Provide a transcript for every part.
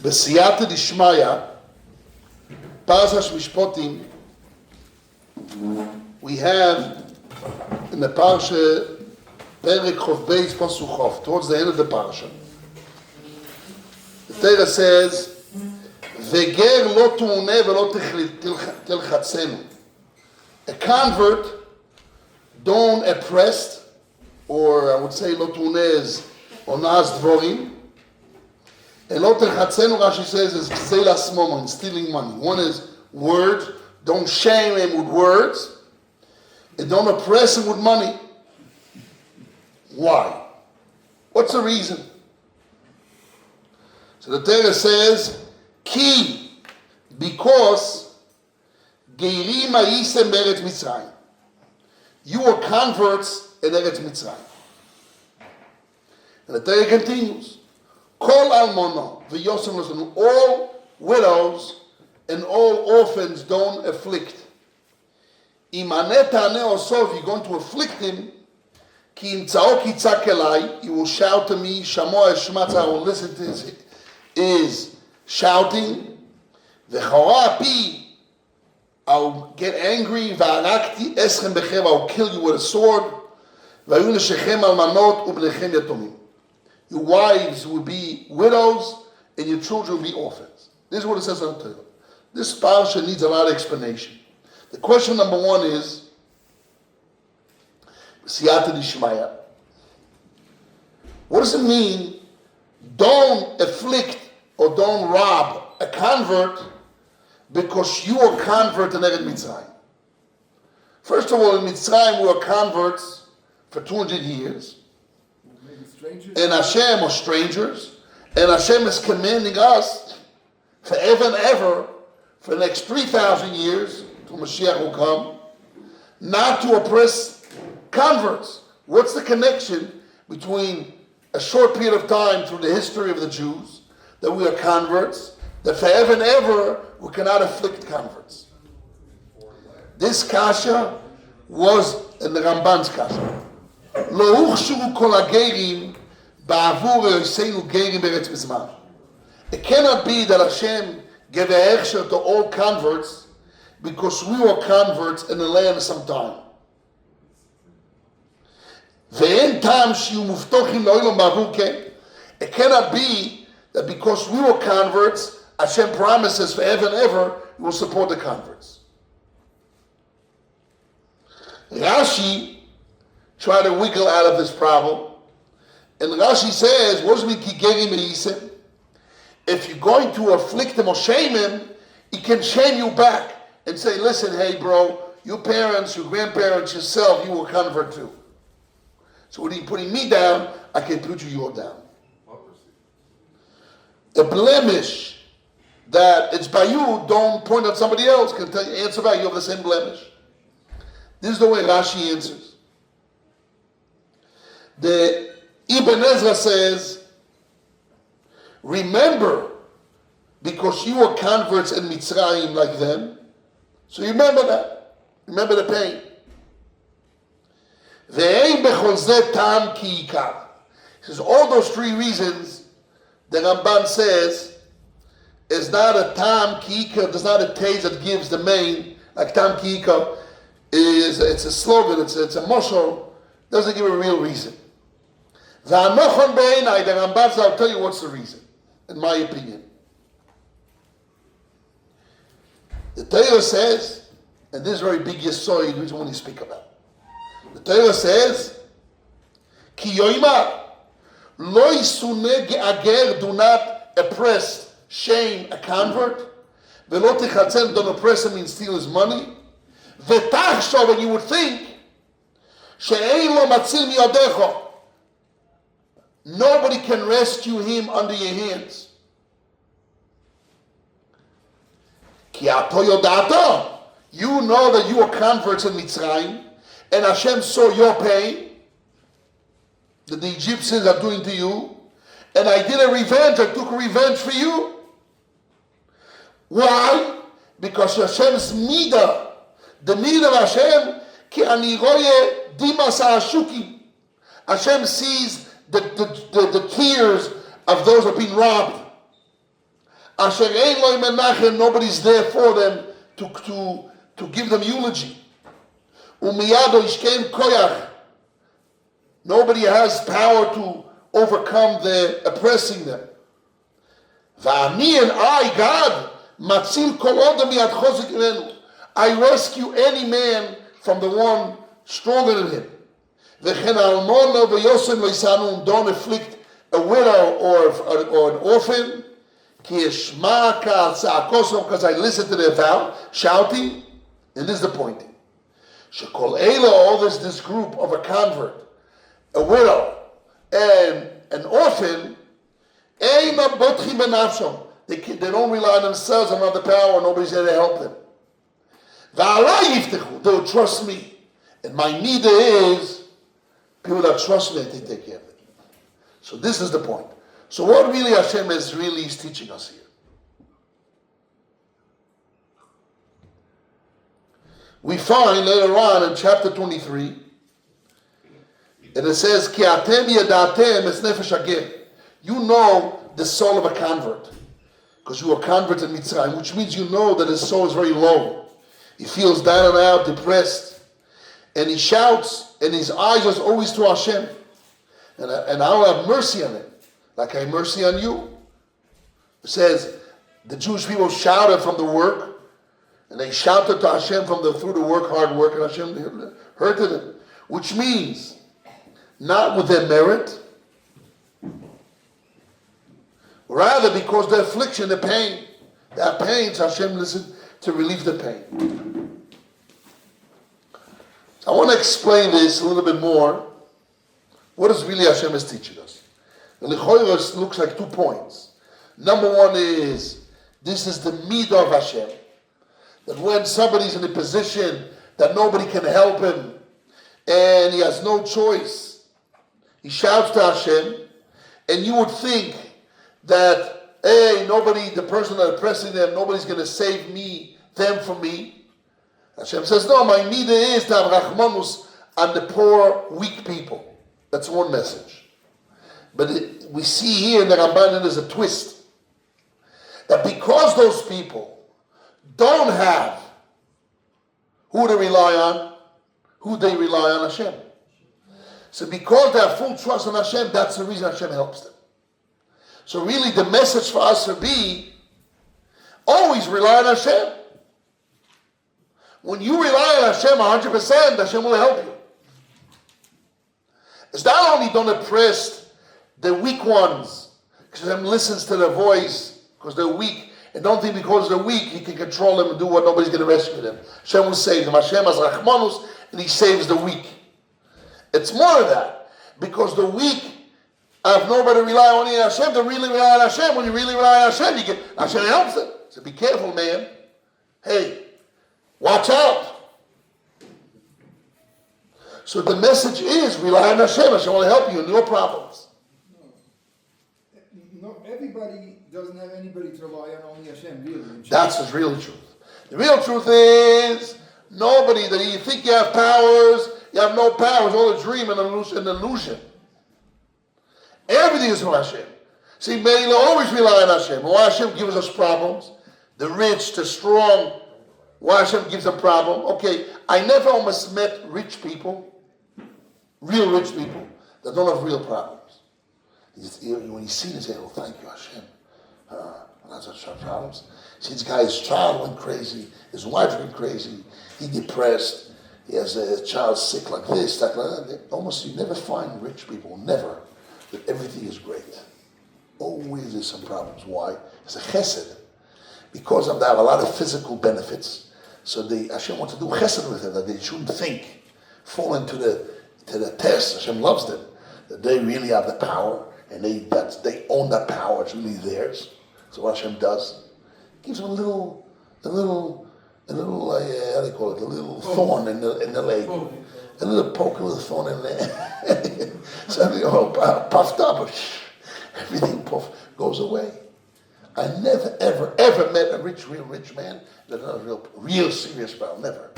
בסייעתא דשמיא, Parashas Mishpatim, we have in the Parsha Perek Chof Beis Pasuk Chof, towards the end of the Parsha. The Torah says, "Veger lo tu'uneh velo tilchatzenu." A convert, don't oppress, or I would say lo tu'uneh is onaz dvorim. And lo tilchatzenu, Rashi says, is gzelas momon, stealing money. One is words. Don't shame him with words. And don't oppress him with money. Why? What's the reason? So the Torah says, Ki, because Geirim ayisem be'eretz Mitzrayim. You were converts in Eretz Mitzrayim. And the Torah continues, Kol almono v'yosem l'sonu, all widows and all orphans don't afflict. Imanet ta'aneh oso, if you're going to afflict him, ki imtzao kitzak elai, you will shout to me, shamoa eshmatza, I will listen to his shouting. V'chora api, I'll get angry, v'arakti eschem bechev, I'll kill you with a sword. V'ayu neshechem almanot u'bnechem yatomim. Your wives will be widows, and your children will be orphans. This is what it says on the Torah. This parsha needs a lot of explanation. The question number one is, Siyata Dishmaya. What does it mean, don't afflict or don't rob a convert because you are a convert in Eretz Mitzrayim? First of all, in Mitzrayim we were converts for 200 years. And Hashem are strangers, and Hashem is commanding us forever and ever, for the next 3,000 years, till Mashiach will come, not to oppress converts. What's the connection between a short period of time through the history of the Jews, that we are converts, that forever and ever we cannot afflict converts? This kasha was in the Ramban's kasha. Lo uchshuru kol hageirim ba'avur yoseinu geirim beretz bizman. It cannot be that Hashem gave a hechsher to all converts because we were converts in the land sometime. Ve'en tam shiyu muftochim lo'olam ba'avur ken. It cannot be that because we were converts, Hashem promises forever and ever He will support the converts. Rashi try to wiggle out of this problem. And Rashi says, what does it mean, ki geirim ayisem? If you're going to afflict him or shame him, he can shame you back and say, listen, hey bro, your parents, your grandparents, yourself, you will convert too. So when he's putting me down, I can put you down. The blemish that it's by you, don't point at somebody else, can tell you, answer back, you have the same blemish. This is the way Rashi answers. The Ibn Ezra says, remember, because you were converts in Mitzrayim like them, so you remember that. Remember the pain. Ve'ein bechol zeh tam ki yikar. He says, all those three reasons, the Ramban says, is not a tam ki yikar, there's not a taste that gives the main, like tam ki yikar, it's a slogan, it's a moshel, doesn't give a real reason. The Ramban says, I'll tell you what's the reason, in my opinion. The Torah says, and this is very big yesod, which one you speak about. The Torah says, Ki yoimar, lo yisune ge'ager, do not oppress, shame a convert. Velo tichatzen, don't oppress him and steal his money. V'tachshov, and you would think, she'ein lo matzil miyadecho, nobody can rescue him under your hands. Ki ato yodato, you know that you are converts in Mitzrayim, and Hashem saw your pain that the Egyptians are doing to you, and I did a revenge, I took a revenge for you. Why? because Hashem's midah, the midah of Hashem, ki ani roye dimas ha'ashukim. Hashem sees the tears of those who are being robbed. Asher ein lo menachem, nobody's there for them to give them eulogy. Umiyado ishkein koyach, nobody has power to overcome the oppressing them. Va'ani and I, God, matzil kol odem yad chozik imenu, I rescue any man from the one stronger than him. V'chen almono v'yosem loisanu, don't afflict a widow or an orphan. Ki eshma ka'al tza'akosom, because I listen to their vow, shouting. And this is the point. Shekol eila, all this group of a convert, a widow, and an orphan, eina botchim benafshom. They don't rely on themselves and on the power. Nobody's there to help them. V'alai yiftechu, they'll trust me. And my need is people that trust me and they take care of it. So this is the point. So what really Hashem is teaching us here? We find later on in chapter 23, and it says, Ki atem yadatem es nefesh hagem. You know the soul of a convert, because you are a convert in Mitzrayim, which means you know that his soul is very low. He feels down and out, depressed, and he shouts, and his eyes are always to Hashem. And I'll have mercy on him, like I have mercy on you. It says, the Jewish people shouted from the work, and they shouted to Hashem through the work, hard work, and Hashem heard to them. Which means, not with their merit, rather because the affliction, the pain, that pain, so Hashem listened to relieve the pain. So I want to explain this a little bit more. What is really Hashem is teaching us? The Lechoros looks like 2 points. Number one is, this is the midah of Hashem. That when somebody's in a position that nobody can help him, and he has no choice, he shouts to Hashem, and you would think that, hey, the person that oppressing them, nobody's going to save them from me. Hashem says, no, my midah is to have rachmanus on the poor, weak people. That's one message. But we see here in the Ramban there's a twist. That because those people don't have who they rely on, Hashem. So because they have full trust in Hashem, that's the reason Hashem helps them. So really the message for us should be, always rely on Hashem. When you rely on Hashem 100%, Hashem will help you. It's not only don't oppress the weak ones, because Hashem listens to their voice, because they're weak, and don't think because they're weak, He can control them and do what nobody's going to rescue them. Hashem will save them. Hashem has Rachmanus, and He saves the weak. It's more of that, because the weak have nobody to rely only on Hashem. They really rely on Hashem. When you really rely on Hashem, Hashem helps them. So be careful, man. Hey, watch out. So the message is, rely on Hashem. Hashem will help you in your problems. No, everybody doesn't have anybody to rely on, only Hashem, really. That's the real truth. The real truth is, nobody, that you think you have powers, you have no powers, all a dream and an illusion. Everything is from Hashem. See, may you always rely on Hashem. Why Hashem gives us problems? The rich, the strong, why Hashem gives a problem? Okay, I never almost met rich people, real rich people, that don't have real problems. When you see them, you say, oh, thank you, Hashem. Not such problems. See, this guy's child went crazy. His wife went crazy. He depressed. He has a child sick like this, like that. Almost you never find rich people, never, that everything is great. Always there's some problems. Why? It's a chesed. Because of that, a lot of physical benefits. So Hashem wants to do chesed with them, that they shouldn't think, fall into the test. Hashem loves them, that they really have the power, and they own that power. It's really theirs. So what Hashem does, gives them a little, how do you call it? A little thorn in the leg, a little poke, a little thorn in there. So everything all puffed up, everything goes away. I never, ever, ever met a real rich man that had a real serious problem. Never.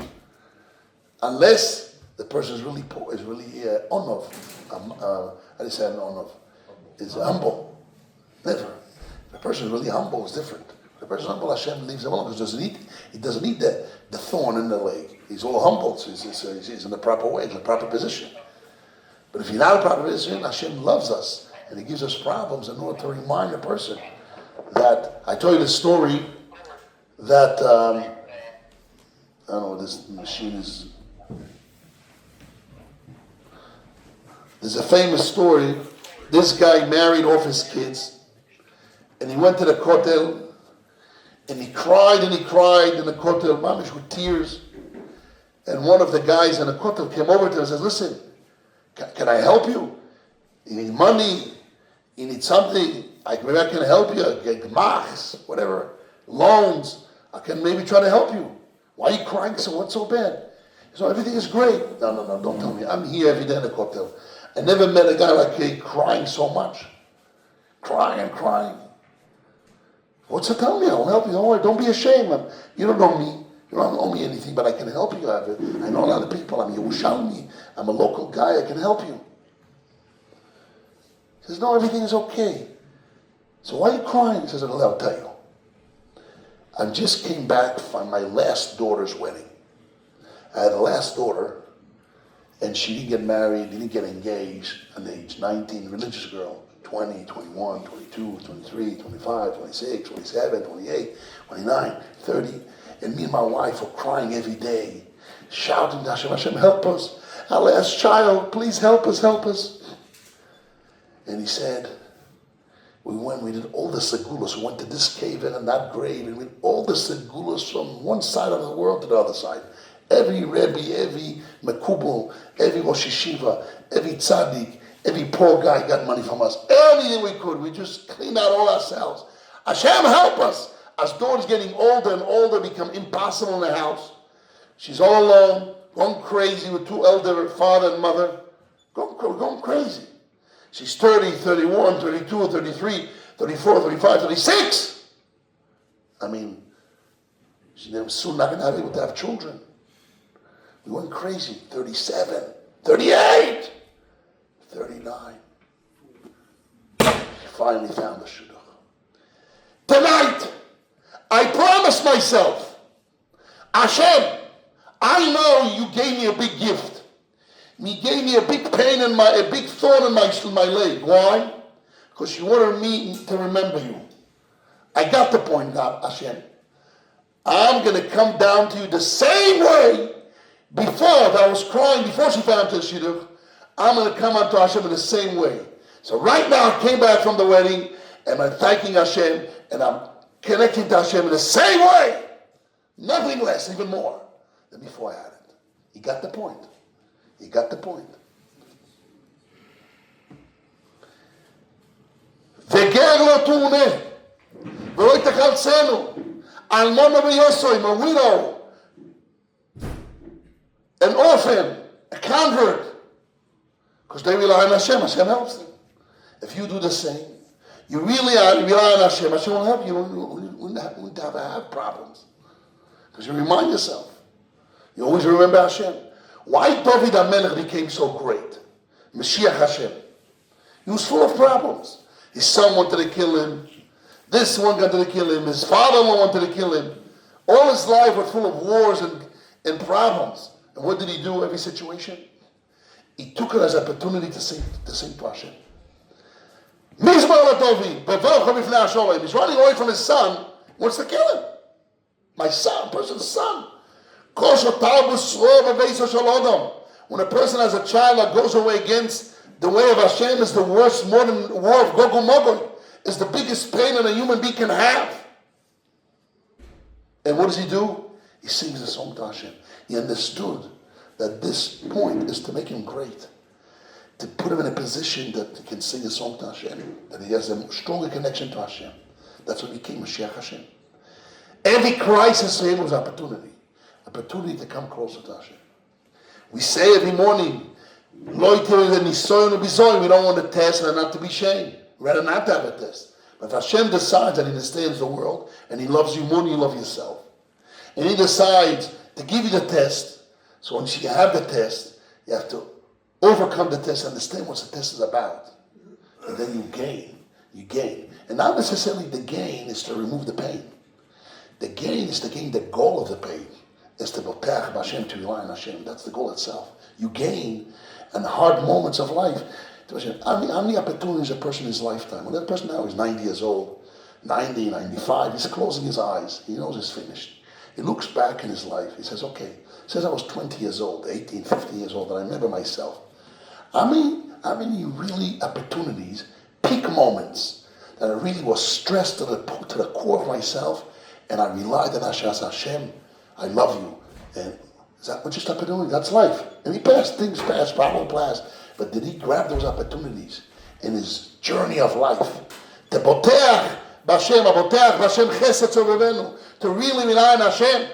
Unless the person is really poor, is really onov. How do you say onov? Is humble. Never. If a person is really humble, it's different. If a person is humble, Hashem leaves him alone because he doesn't need the thorn in the leg. He's all humble, so he's in the proper way, in the proper position. But if you're not in the proper position, Hashem loves us and He gives us problems in order to remind a person that, I told you the story that, I don't know, this machine is, there's a famous story. This guy married off his kids, and he went to the kotel, and he cried in the kotel, mamish, with tears. And one of the guys in the kotel came over to him and says, listen, can I help you? You need money? You need something? Maybe I can help you, get machs, whatever, loans. I can maybe try to help you. Why are you crying so? What's so bad? So everything is great. No, don't tell me. I'm here every day in the kotel. I never met a guy like you crying so much. Crying. What's it? Tell me, I'll help you. Don't worry, don't be ashamed. You don't know me. You don't owe me anything, but I can help you. I know a lot of people. I'm Yerushalmi. I'm a local guy. I can help you. He says, no, everything is okay. So why are you crying? He says, I'll tell you. I just came back from my last daughter's wedding. I had a last daughter, and she didn't get married, didn't get engaged at age 19, religious girl, 20, 21, 22, 23, 25, 26, 27, 28, 29, 30. And me and my wife were crying every day, shouting to Hashem, Hashem, help us. Our last child, please help us. And he said, we did all the segulas. We went to this cave and that grave, and we did all the segulas from one side of the world to the other side. Every Rebbe, every Mekubal, every Rosh Yeshiva, every Tzaddik, every poor guy got money from us. Anything we could. We just cleaned out all ourselves. Hashem, help us. As daughter's getting older and older, become impossible in the house. She's all alone, going crazy with two elder, father and mother. Going crazy. She's 30, 31, 32, 33, 34, 35, 36. I mean, she's soon not going to be able to have children. We went crazy. 37, 38, 39. She finally found the shidduch. Tonight, I promised myself, Hashem, I know you gave me a big gift. You gave me a big pain a big thorn in my leg. Why? Because you wanted me to remember you. I got the point now, Hashem. I'm going to come down to you the same way before that I was crying, before she found the shidduch. I'm going to come unto Hashem in the same way. So right now I came back from the wedding and I'm thanking Hashem and I'm connecting to Hashem in the same way. Nothing less, even more than before I had it. You got the point. You got the point. וגר לא תאונה, ולא יתחלצנו, אלמנה ויוסוים, a widow, an orphan, a convert, because they rely on Hashem. Hashem helps them. If you do the same, you really rely on Hashem. Hashem will help you. You wouldn't have problems, because you remind yourself. You always remember Hashem. Why David HaMelech became so great? Mashiach Hashem. He was full of problems. His son wanted to kill him. This one wanted to kill him. His father-in-law wanted to kill him. All his life was full of wars and problems. And what did he do every situation? He took it as an opportunity to sing to Hashem. He's running away from his son. He wants to kill him. My son, person's son. When a person has a child that goes away against the way of Hashem, is the worst modern war of Gog and Magog, is the biggest pain that a human being can have. And what does he do? He sings a song to Hashem. He understood that this point is to make him great, to put him in a position that he can sing a song to Hashem, that he has a stronger connection to Hashem. That's what became Mashiach Hashem. Every crisis for him was opportunity to come closer to Hashem. We say every morning, we don't want to test and not to be shamed. We'd rather not have a test. But if Hashem decides that He understands the world and He loves you more than you love yourself, and He decides to give you the test, so once you have the test, you have to overcome the test, understand what the test is about, and then you gain. You gain. And not necessarily the gain is to remove the pain. The gain is to gain the goal of the pain. Is to botach b'Hashem, to rely on Hashem. That's the goal itself. You gain in hard moments of life. How many opportunities a person in his lifetime? When that person now is 90 years old, 90, 95, he's closing his eyes. He knows it's finished. He looks back in his life. He says, okay, since I was 20 years old, 18, 15 years old, and I remember myself. How many really opportunities, peak moments, that I really was stressed to the core of myself, and I relied on Hashem. I love you. And is that just opportunity? That's life. And he passed, things passed, problems passed. But did he grab those opportunities in his journey of life? To botach b'Hashem, chesed tzovevenu, to really rely on Hashem.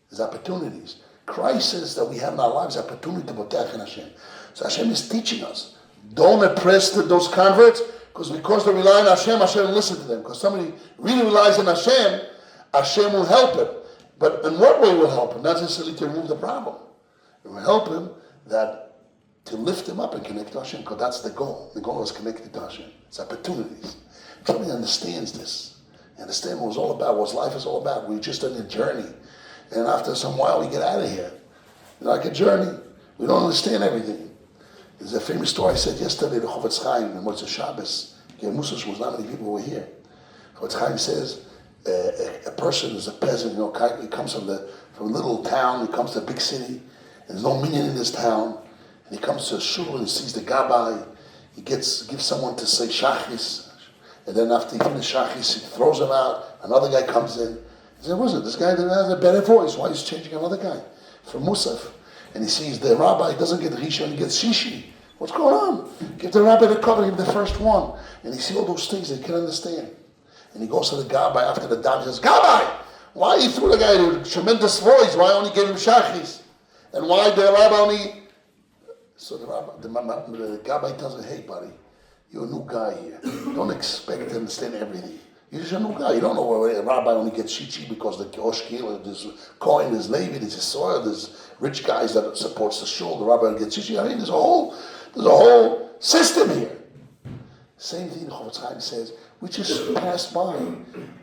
There's opportunities. Crises that we have in our lives, opportunity to botach in Hashem. So Hashem is teaching us. Don't oppress those converts, because they rely on Hashem, Hashem will listen to them. Because somebody really relies on Hashem, Hashem will help him. But in what way will help him? Not necessarily to remove the problem. It will help him to lift him up and connect to Hashem, because that's the goal. The goal is connected to Hashem. It's opportunities. If somebody understands this, understand what it's all about, what life is all about. We're just on a journey. And after some while, we get out of here. It's like a journey. We don't understand everything. There's a famous story I said yesterday to Chofetz Chaim in Motzei Shabbos. Musas was not many people were here. Chofetz Chaim says a person is a peasant. He comes from a little town. He comes to a big city. And there's no minyan in this town. And he comes to a shul and he sees the gabbai. He gives someone to say shachis. And then after he finishes shachis, he throws him out. Another guy comes in. He says, "What's it? This guy has a better voice. Why is he changing another guy for Musaf?" And he sees the rabbi doesn't get Rishon, he gets Shishi. What's going on? Give the rabbi the cover, give him the first one. And he sees all those things that he can't understand. And he goes to the gabbai after the dam. He says, "Gabbai, why you threw the guy with a tremendous voice? Why only gave him shachis? And why the rabbi only..." So the gabbai tells him, "Hey, buddy, you're a new guy here. Don't expect to understand everything. You're just a new guy. You don't know why a rabbi only gets shichi because the Oshkil, there's Kohen, there's Levi, there's Yisrael, there's rich guys that supports the shul. The rabbi gets shichi. I mean, there's a whole system here." Same thing the Chofetz Chaim says. We just passed by.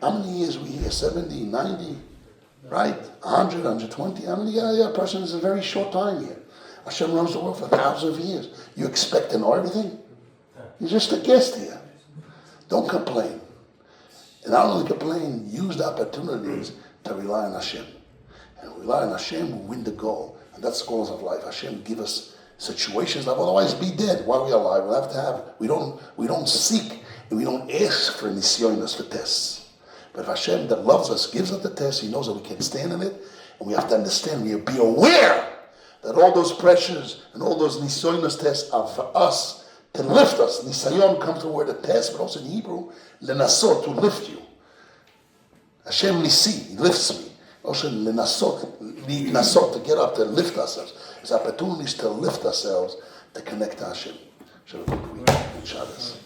How many years we here? 70, 90, right? 100, 120. How many? Yeah, a person is a very short time here. Hashem runs the world for thousands of years. You expect to know everything? You're just a guest here. Don't complain. And not only complain, use the opportunities to rely on Hashem. And rely on Hashem, we win the goal. And that's the goals of life. Hashem give us situations that will otherwise be dead while we're alive. We'll have to have, we don't seek, and we don't ask for nisyonos, for tests. But if Hashem that loves us gives us the test, He knows that we can stand in it, and we have to understand, we have to be aware that all those pressures and all those nisyonos tests are for us, to lift us. Nisayon comes from the word of test, but also in Hebrew, lenasot, to lift you. Hashem nisi, He lifts me. Also lenasot, to get up, to lift ourselves. There's opportunities to lift ourselves, to connect to Hashem. Shall we good week? Shabbos.